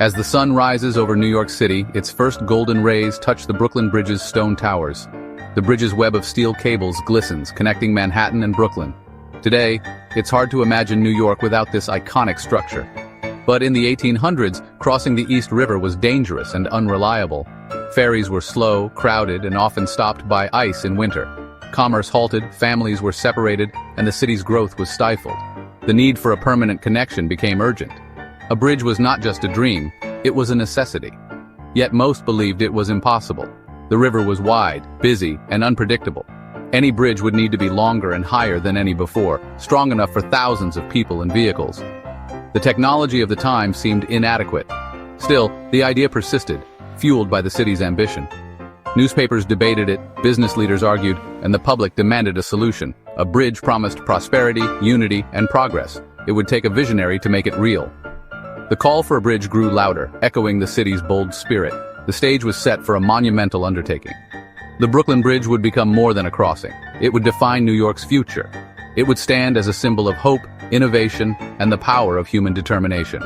As the sun rises over New York City, its first golden rays touch the Brooklyn Bridge's stone towers. The bridge's web of steel cables glistens, connecting Manhattan and Brooklyn. Today, it's hard to imagine New York without this iconic structure. But in the 1800s, crossing the East River was dangerous and unreliable. Ferries were slow, crowded, and often stopped by ice in winter. Commerce halted, families were separated, and the city's growth was stifled. The need for a permanent connection became urgent. A bridge was not just a dream, it was a necessity. Yet most believed it was impossible. The river was wide, busy, and unpredictable. Any bridge would need to be longer and higher than any before, strong enough for thousands of people and vehicles. The technology of the time seemed inadequate. Still, the idea persisted, fueled by the city's ambition. Newspapers debated it, business leaders argued, and the public demanded a solution. A bridge promised prosperity, unity, and progress. It would take a visionary to make it real. The call for a bridge grew louder, echoing the city's bold spirit. The stage was set for a monumental undertaking. The Brooklyn Bridge would become more than a crossing. It would define New York's future. It would stand as a symbol of hope, innovation, and the power of human determination.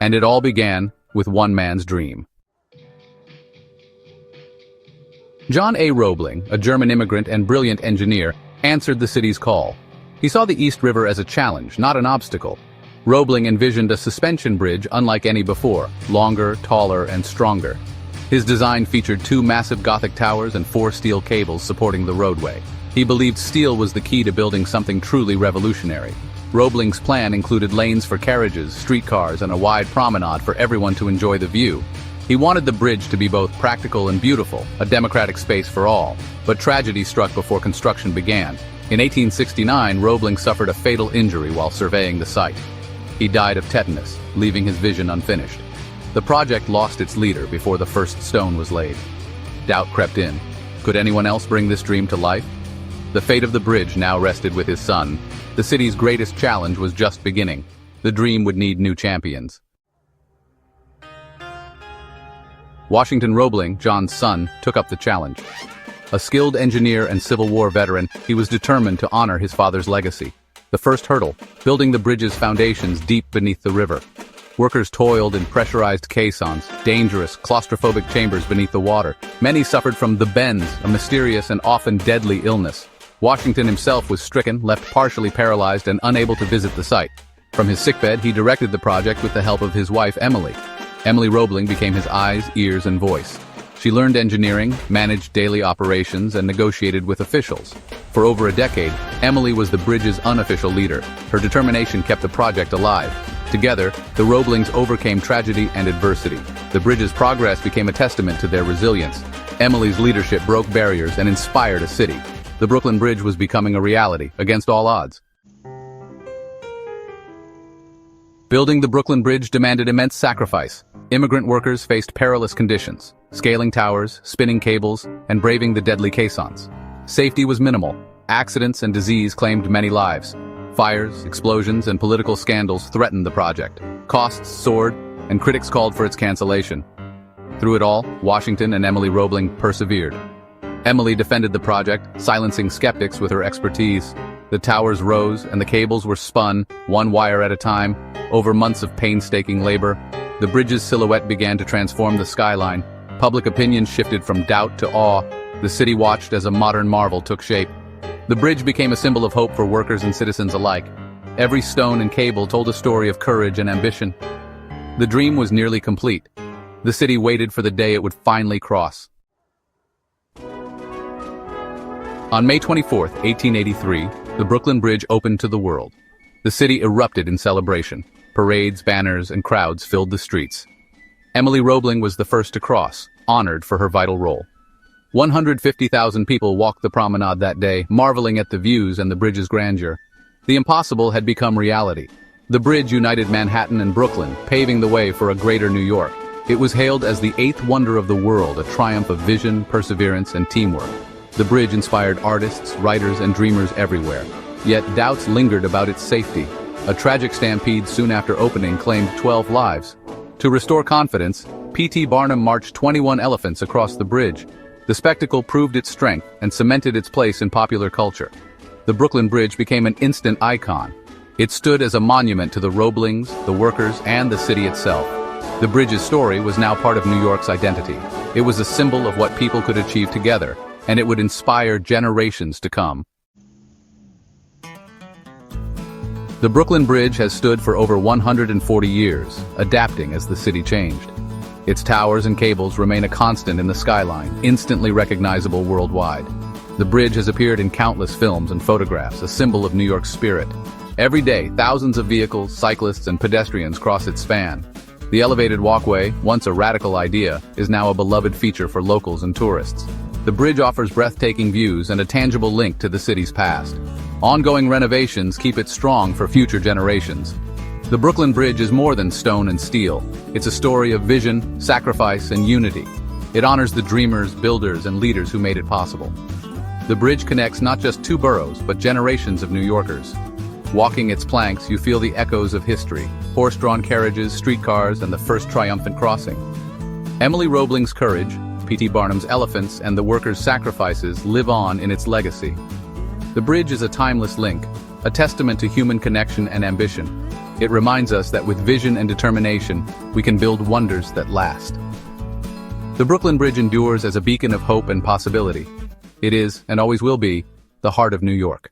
And it all began with one man's dream. John A. Roebling, a German immigrant and brilliant engineer, answered the city's call. He saw the East River as a challenge, not an obstacle. Roebling envisioned a suspension bridge unlike any before, longer, taller, and stronger. His design featured 2 massive Gothic towers and 4 steel cables supporting the roadway. He believed steel was the key to building something truly revolutionary. Roebling's plan included lanes for carriages, streetcars, and a wide promenade for everyone to enjoy the view. He wanted the bridge to be both practical and beautiful, a democratic space for all. But tragedy struck before construction began. In 1869, Roebling suffered a fatal injury while surveying the site. He died of tetanus, leaving his vision unfinished. The project lost its leader before the first stone was laid. Doubt crept in. Could anyone else bring this dream to life? The fate of the bridge now rested with his son. The city's greatest challenge was just beginning. The dream would need new champions. Washington Roebling, John's son, took up the challenge. A skilled engineer and Civil War veteran, he was determined to honor his father's legacy. The first hurdle, building the bridge's foundations deep beneath the river. Workers toiled in pressurized caissons, dangerous, claustrophobic chambers beneath the water. Many suffered from the bends, a mysterious and often deadly illness. Washington himself was stricken, left partially paralyzed and unable to visit the site. From his sickbed, he directed the project with the help of his wife, Emily. Emily Roebling became his eyes, ears, and voice. She learned engineering, managed daily operations, and negotiated with officials. For over a decade, Emily was the bridge's unofficial leader. Her determination kept the project alive. Together, the Roeblings overcame tragedy and adversity. The bridge's progress became a testament to their resilience. Emily's leadership broke barriers and inspired a city. The Brooklyn Bridge was becoming a reality, against all odds. Building the Brooklyn Bridge demanded immense sacrifice. Immigrant workers faced perilous conditions, scaling towers, spinning cables, and braving the deadly caissons. Safety was minimal. Accidents and disease claimed many lives. Fires, explosions, and political scandals threatened the project. Costs soared, and critics called for its cancellation. Through it all, Washington and Emily Roebling persevered. Emily defended the project, silencing skeptics with her expertise. The towers rose, and the cables were spun, one wire at a time. Over months of painstaking labor, the bridge's silhouette began to transform the skyline. Public opinion shifted from doubt to awe. The city watched as a modern marvel took shape. The bridge became a symbol of hope for workers and citizens alike. Every stone and cable told a story of courage and ambition. The dream was nearly complete. The city waited for the day it would finally cross. On May 24, 1883, the Brooklyn Bridge opened to the world. The city erupted in celebration. Parades, banners, and crowds filled the streets. Emily Roebling was the first to cross, honored for her vital role. 150,000 people walked the promenade that day, marveling at the views and the bridge's grandeur. The impossible had become reality. The bridge united Manhattan and Brooklyn, paving the way for a greater New York. It was hailed as the 8th wonder of the world, a triumph of vision, perseverance, and teamwork. The bridge inspired artists, writers, and dreamers everywhere. Yet doubts lingered about its safety. A tragic stampede soon after opening claimed 12 lives. To restore confidence, P.T. Barnum marched 21 elephants across the bridge. The spectacle proved its strength and cemented its place in popular culture. The Brooklyn Bridge became an instant icon. It stood as a monument to the Roeblings, the workers, and the city itself. The bridge's story was now part of New York's identity. It was a symbol of what people could achieve together, and it would inspire generations to come. The Brooklyn Bridge has stood for over 140 years, adapting as the city changed. Its towers and cables remain a constant in the skyline, instantly recognizable worldwide. The bridge has appeared in countless films and photographs, a symbol of New York's spirit. Every day, thousands of vehicles, cyclists, and pedestrians cross its span. The elevated walkway, once a radical idea, is now a beloved feature for locals and tourists. The bridge offers breathtaking views and a tangible link to the city's past. Ongoing renovations keep it strong for future generations. The Brooklyn Bridge is more than stone and steel. It's a story of vision, sacrifice, and unity. It honors the dreamers, builders, and leaders who made it possible. The bridge connects not just two boroughs, but generations of New Yorkers. Walking its planks, you feel the echoes of history, horse-drawn carriages, streetcars, and the first triumphant crossing. Emily Roebling's courage, P.T. Barnum's elephants, and the workers' sacrifices live on in its legacy. The bridge is a timeless link, a testament to human connection and ambition. It reminds us that with vision and determination, we can build wonders that last. The Brooklyn Bridge endures as a beacon of hope and possibility. It is, and always will be, the heart of New York.